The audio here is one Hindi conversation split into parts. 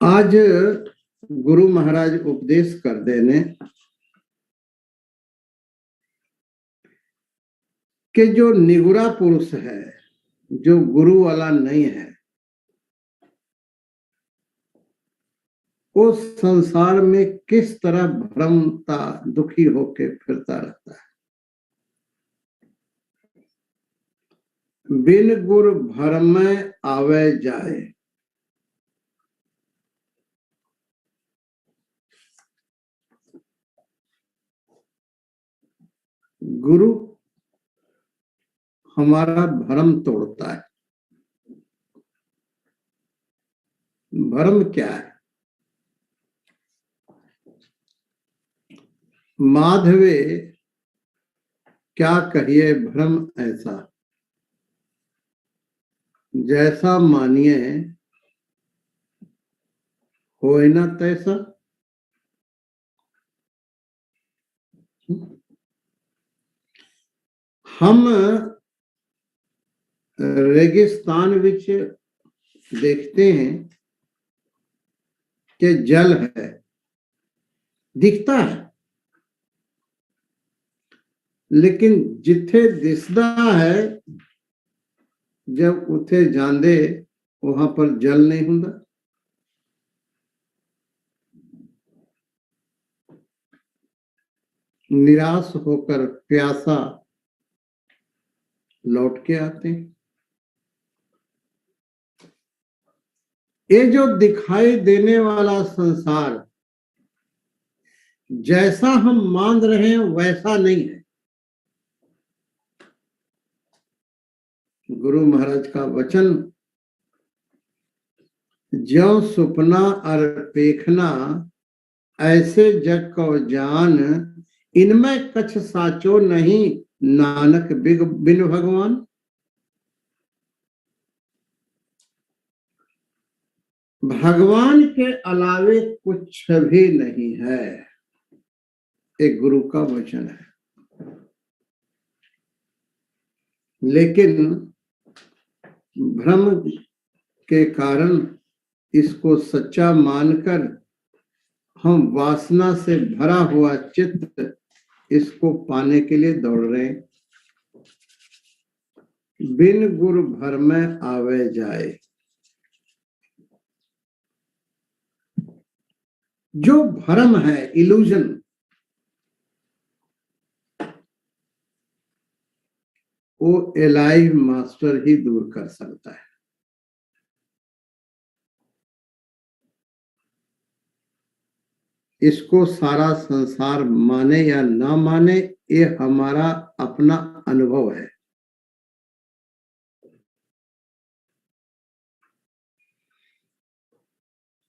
आज गुरु महाराज उपदेश कर देने कि जो निगुरा पुरुष है, जो गुरु वाला नहीं है, वो संसार में किस तरह भ्रमता दुखी होके फिरता रहता है। बिन गुर भरम आवे जाए। गुरु हमारा भ्रम तोड़ता है। भ्रम क्या है? माधवे क्या कहिए भ्रम ऐसा, जैसा मानिए होए ना तैसा। हम रेगिस्तान विच देखते हैं कि जल है, दिखता है, लेकिन जिथे दिसदा है जब उथे जांदे वहां पर जल नहीं हुंदा। निराश होकर प्यासा लौट के आते हैं। ये जो दिखाई देने वाला संसार जैसा हम मान रहे हैं वैसा नहीं है। गुरु महाराज का वचन, ज्यों सुपना और पेखना ऐसे जग को जान, इनमें कछ साचो नहीं नानक बिन भगवान। भगवान के अलावे कुछ भी नहीं है, एक गुरु का वचन है। लेकिन भ्रम के कारण इसको सच्चा मानकर हम वासना से भरा हुआ चित्त इसको पाने के लिए दौड़ रहे हैं। बिन गुरु भर में आवे जाए। जो भ्रम है, इल्यूजन, वो एलाइव मास्टर ही दूर कर सकता है। इसको सारा संसार माने या ना माने, ये हमारा अपना अनुभव है।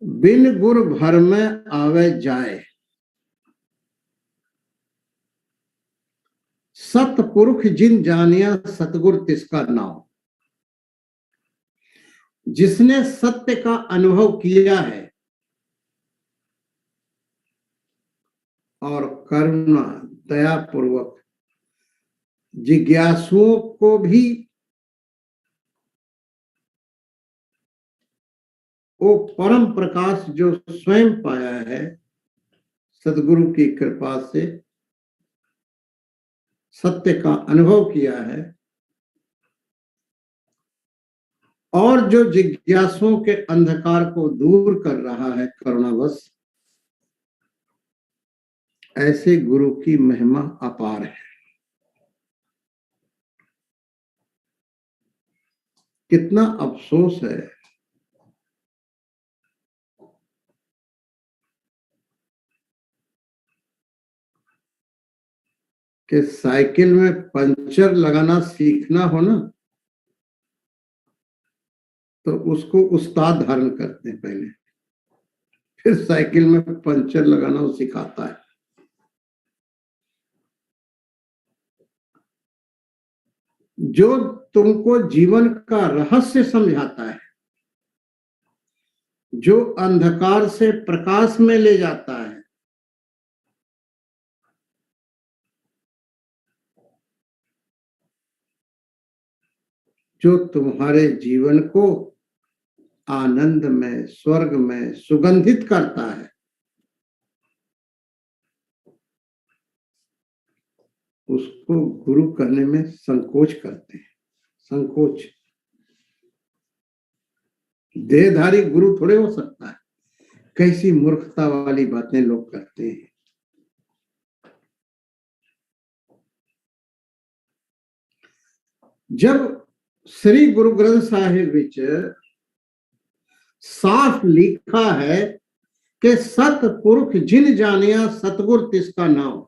बिन गुर भर में आवे जाए। सतपुरुष जिन जानिया सतगुर तिसका नाम। जिसने सत्य का अनुभव किया है और करुणा दया पूर्वक जिज्ञासुओं को भी वो परम प्रकाश जो स्वयं पाया है सदगुरु की कृपा से, सत्य का अनुभव किया है, और जो जिज्ञासुओं के अंधकार को दूर कर रहा है करुणावश, ऐसे गुरु की महिमा अपार है। कितना अफसोस है कि साइकिल में पंचर लगाना सीखना हो ना, तो उसको उस्ताद धारण करते हैं पहले, फिर साइकिल में पंचर लगाना वो सिखाता है। जो तुमको जीवन का रहस्य समझाता है, जो अंधकार से प्रकाश में ले जाता है, जो तुम्हारे जीवन को आनंद में, स्वर्ग में सुगंधित करता है, उसको गुरु कहने में संकोच करते हैं। संकोच। देहधारी गुरु थोड़े हो सकता है। कैसी मूर्खता वाली बातें लोग करते हैं। जब श्री गुरु ग्रंथ साहिब विच साफ लिखा है कि सतपुरुष जिन जानिया सतगुर तिसका नाम,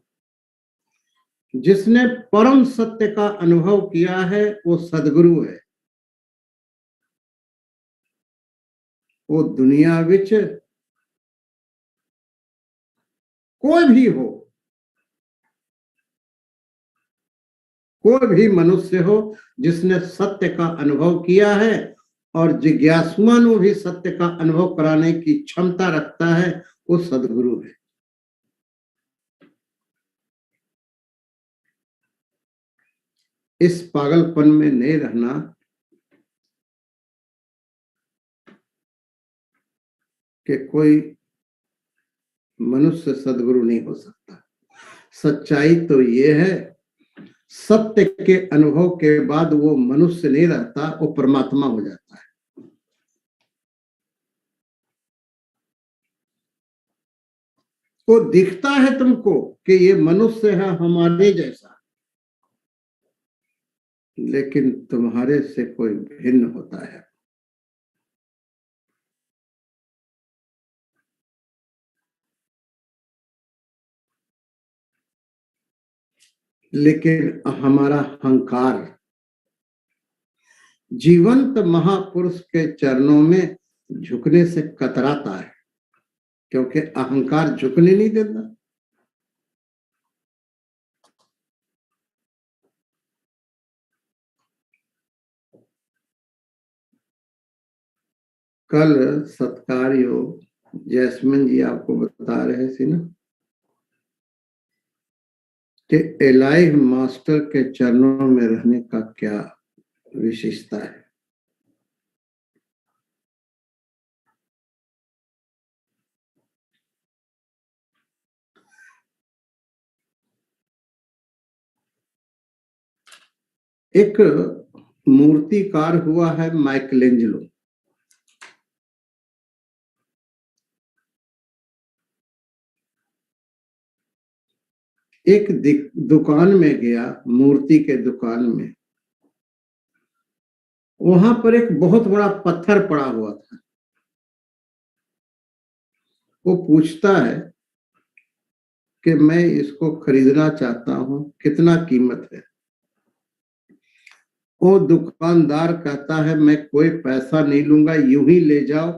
जिसने परम सत्य का अनुभव किया है वो सदगुरु है। वो दुनिया विच कोई भी हो, कोई भी मनुष्य हो जिसने सत्य का अनुभव किया है और जिज्ञासुओं को भी सत्य का अनुभव कराने की क्षमता रखता है, वो सदगुरु है। इस पागलपन में नहीं रहना कि कोई मनुष्य सदगुरु नहीं हो सकता। सच्चाई तो ये है, सत्य के अनुभव के बाद वो मनुष्य नहीं रहता, वो परमात्मा हो जाता है। वो दिखता है तुमको कि ये मनुष्य है हमारे जैसा, लेकिन तुम्हारे से कोई भिन्न होता है। लेकिन हमारा अहंकार जीवंत महापुरुष के चरणों में झुकने से कतराता है, क्योंकि अहंकार झुकने नहीं देता। कल सत्कार योग जैस्मिन जी आपको बता रहे थे ना कि एलाइव मास्टर के चरणों में रहने का क्या विशेषता है। एक मूर्तिकार हुआ है माइकलेंजेलो। एक दुकान में गया, मूर्ति के दुकान में, वहां पर एक बहुत बड़ा पत्थर पड़ा हुआ था। वो पूछता है कि मैं इसको खरीदना चाहता हूं, कितना कीमत है। वो दुकानदार कहता है मैं कोई पैसा नहीं लूंगा, यूं ही ले जाओ,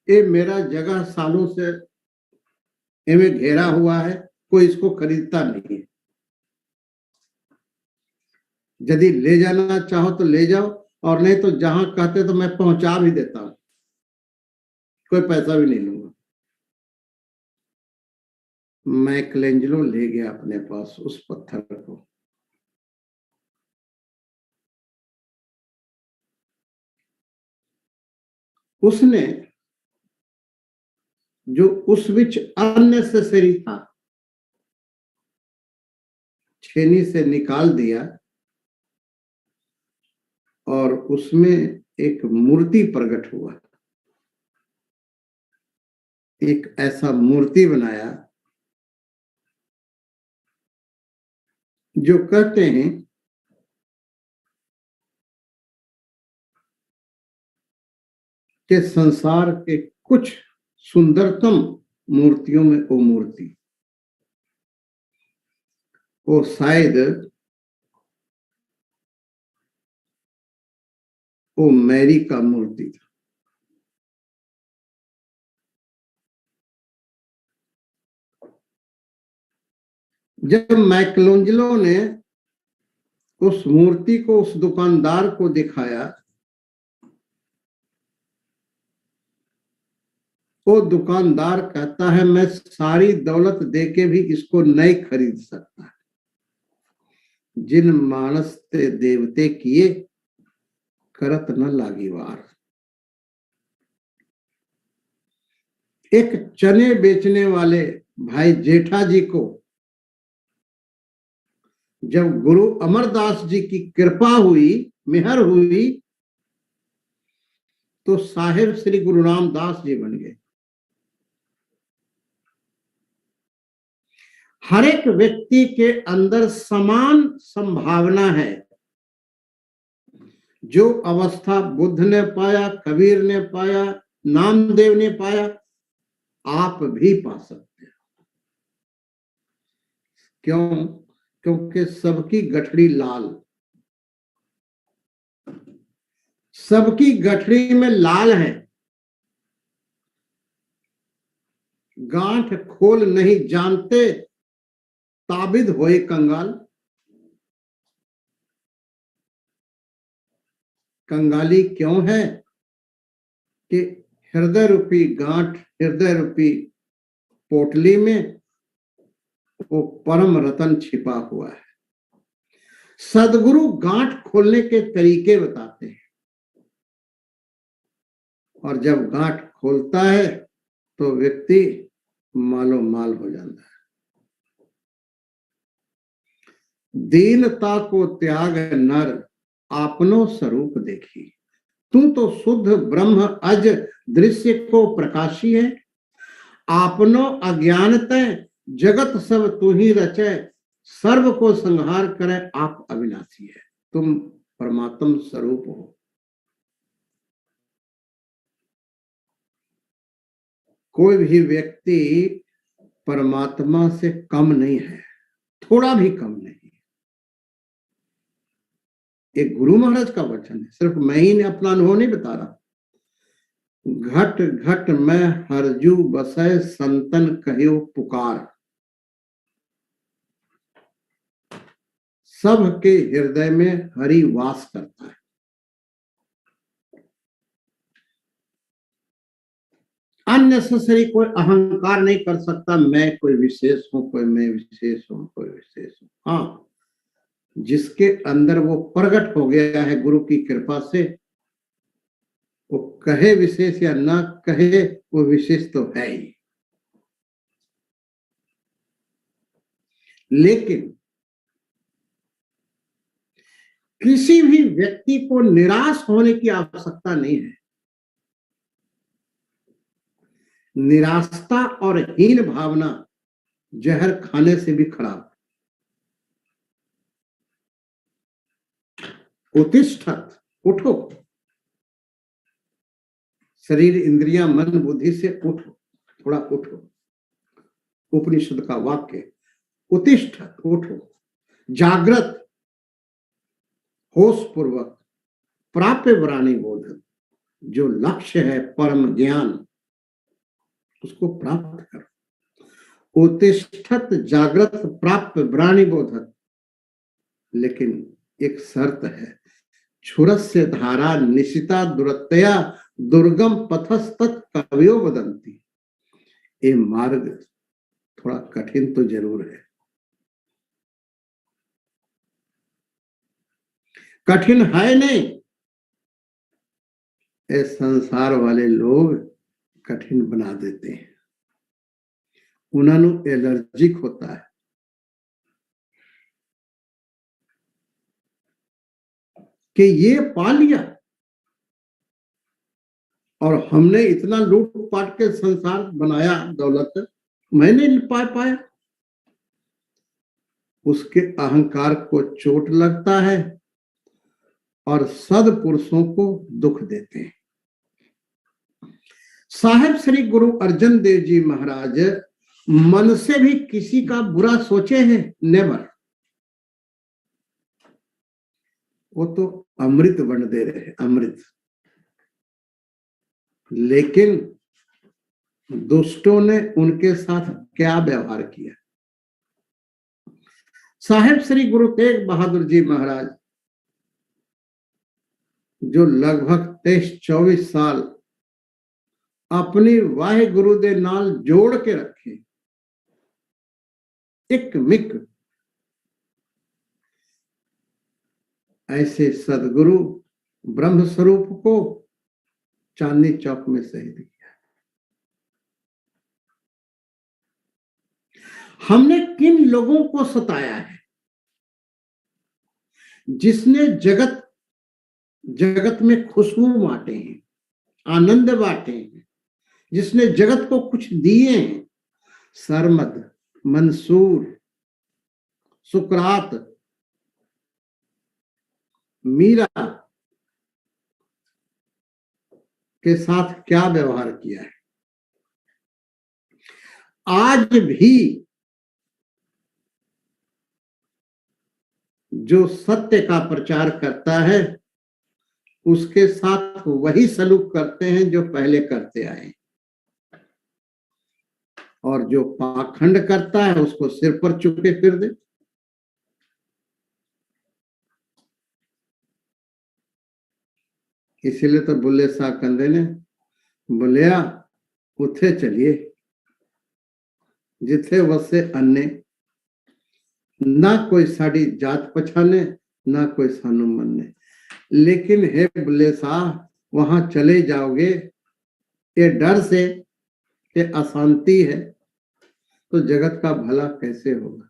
ये मेरा जगह सालों से इनमें घेरा हुआ है, कोई इसको खरीदता नहीं है। यदि ले जाना चाहो तो ले जाओ, और नहीं तो जहां कहते तो मैं पहुंचा भी देता हूं, कोई पैसा भी नहीं लूंगा। माइकलेंजेलो ले गया अपने पास उस पत्थर को। उसने जो उस विच अननेसेसरी था, छेनी से निकाल दिया और उसमें एक मूर्ति प्रकट हुआ। एक ऐसा मूर्ति बनाया जो कहते हैं कि संसार के कुछ सुंदरतम मूर्तियों में वो मूर्ति, वो शायद वो मैरी का मूर्ति था। जब माइकलेंजेलो ने उस मूर्ति को उस दुकानदार को दिखाया, वो दुकानदार कहता है मैं सारी दौलत देके भी इसको नहीं खरीद सकता। जिन मानस ते देवते किए, करत न लागी वार। एक चने बेचने वाले भाई जेठा जी को जब गुरु अमरदास जी की कृपा हुई, मेहर हुई, तो साहिब श्री गुरु रामदास जी बन गए। हर एक व्यक्ति के अंदर समान संभावना है। जो अवस्था बुद्ध ने पाया, कबीर ने पाया, नामदेव ने पाया, आप भी पा सकते हो। क्यों? क्योंकि सबकी गठड़ी लाल, सबकी गठड़ी में लाल है। गांठ खोल नहीं जानते, ताबिद होए कंगाल। कंगाली क्यों है? कि हृदय रूपी गांठ, हृदय रूपी पोटली में वो परम रतन छिपा हुआ है। सदगुरु गांठ खोलने के तरीके बताते हैं, और जब गांठ खोलता है तो व्यक्ति मालो माल हो जाता है। दीनता को त्याग नर, आपनो स्वरूप देखी। तू तो शुद्ध ब्रह्म अज दृश्य को प्रकाशी है। आपनो अज्ञानतः जगत सब तू ही रचे, सर्व को संहार करे आप अविनाशी है। तुम परमात्म स्वरूप हो। कोई भी व्यक्ति परमात्मा से कम नहीं है, थोड़ा भी कम नहीं। एक गुरु महाराज का वचन है, सिर्फ मैं ही ने अपना अनुभव नहीं बता रहा। घट घट में हरजू बसै, संतन कहियो पुकार। सबके हृदय में हरि वास करता है। अननेसेसरी कोई अहंकार नहीं कर सकता, मैं कोई विशेष हूं, कोई मैं विशेष हूं, कोई विशेष हूं। हाँ, जिसके अंदर वो प्रकट हो गया है गुरु की कृपा से, वो कहे विशेष या ना कहे, वो विशेष तो है ही। लेकिन किसी भी व्यक्ति को निराश होने की आवश्यकता नहीं है। निराशता और हीन भावना जहर खाने से भी खराब। उत्तिष्ठत, उठो। शरीर इंद्रियां मन बुद्धि से उठो, थोड़ा उठो। उपनिषद का वाक्य, उत्तिष्ठत, उठो। जागृत, होश पूर्वक, प्राप्य वराणी बोधन। जो लक्ष्य है परम ज्ञान, उसको प्राप्त करो। उत्तिष्ठत जागृत प्राप्य वराणी बोधन। लेकिन एक शर्त है, क्षुरस्य धारा निशिता दुरतया, दुर्गम पथस्तत् कवयो वदन्ति। ये मार्ग थोड़ा कठिन तो जरूर है। कठिन है नहीं, ये संसार वाले लोग कठिन बना देते हैं। उन्होंने एलर्जिक होता है। कि ये पा लिया और हमने इतना लूटपाट के संसार बनाया, दौलत मैंने पा पाया। उसके अहंकार को चोट लगता है और सदपुरुषों को दुख देते हैं। साहिब श्री गुरु अर्जन देव जी महाराज मन से भी किसी का बुरा सोचे हैं? नेवर। वो तो अमृत बन दे रहे हैं, अमृत। लेकिन दुष्टों ने उनके साथ क्या व्यवहार किया? साहिब श्री गुरु तेग बहादुर जी महाराज, जो लगभग 23-24 साल अपनी वाहे गुरु दे नाल जोड़ के रखे, एक मिक ऐसे सदगुरु ब्रह्म स्वरूप को चांदनी चौक में शहीद किया। हमने किन लोगों को सताया है, जिसने जगत में खुशबू बांटे हैं, आनंद बांटे हैं, जिसने जगत को कुछ दिए हैं। सरमद, मंसूर, सुकरात, मीरा के साथ क्या व्यवहार किया है। आज भी जो सत्य का प्रचार करता है उसके साथ वही सलूक करते हैं जो पहले करते आए, और जो पाखंड करता है उसको सिर पर चुके फिर दे। इसीलिए तो बुल्ले शाह कंदे ने बोलिया उथे चलिए जिथे वसे अन्ने, ना कोई साड़ी जात पछाने ना कोई सानू मन्ने। लेकिन हे बुल्ले शाह, वहां चले जाओगे ये डर से कि अशांति है तो जगत का भला कैसे होगा।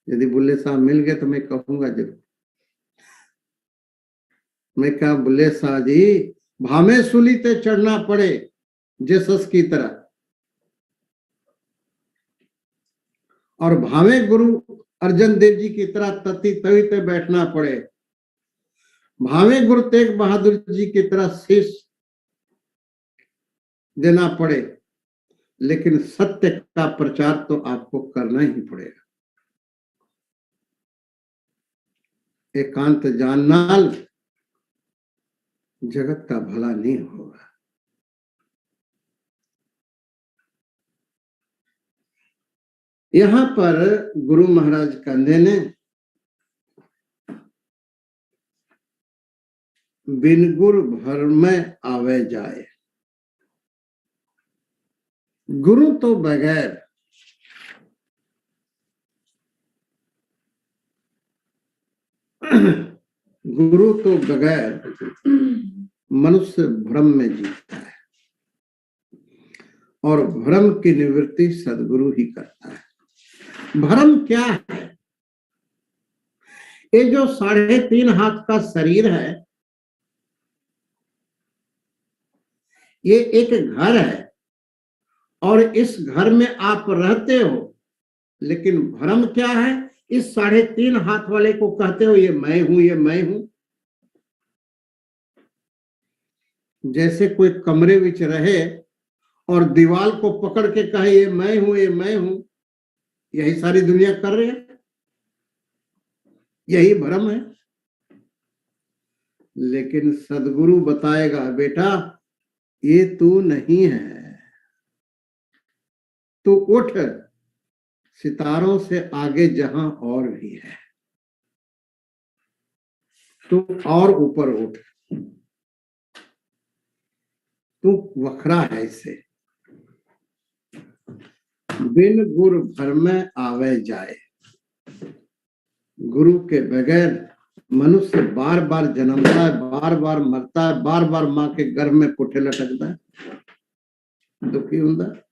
यदि बुल्ले शाह मिल गए तो मैं कहूंगा जरूर। मैं कहा बुल्ले शाह जी, भामे सूली ते चढ़ना पड़े जेसस की तरह, और भावे गुरु अर्जन देव जी की तरह तती तवी पे बैठना पड़े, भावे गुरु तेग बहादुर जी की तरह शीश देना पड़े, लेकिन सत्य का प्रचार तो आपको करना ही पड़ेगा। एकांत जाननाल जगत का भला नहीं होगा। यहां पर गुरु महाराज कंधे ने बिन गुरु भर में आवे जाए, गुरु तो बगैर गुरु तो बगैर मनुष्य भ्रम में जीता है, और भ्रम की निवृत्ति सदगुरु ही करता है। भ्रम क्या है? ये जो 3.5 हाथ का शरीर है, ये एक घर है और इस घर में आप रहते हो, लेकिन भ्रम क्या है? इस 3.5 हाथ वाले को कहते हो ये मैं हूं, ये मैं हूं। जैसे कोई कमरे विच रहे और दीवार को पकड़ के कहे ये मैं हूं, ये मैं हूं। यही सारी दुनिया कर रहे हैं, यही भ्रम है। लेकिन सदगुरु बताएगा बेटा ये तू नहीं है, तू उठ, सितारों से आगे जहां और भी है, तू और ऊपर उठ, तू वखरा है इससे। बिन गुरु भर में आवे जाए, गुरु के बगैर मनुष्य बार बार जन्मता है, बार बार मरता है, बार बार मां के गर्भ में पुठे लटकता है, दुखी होता है।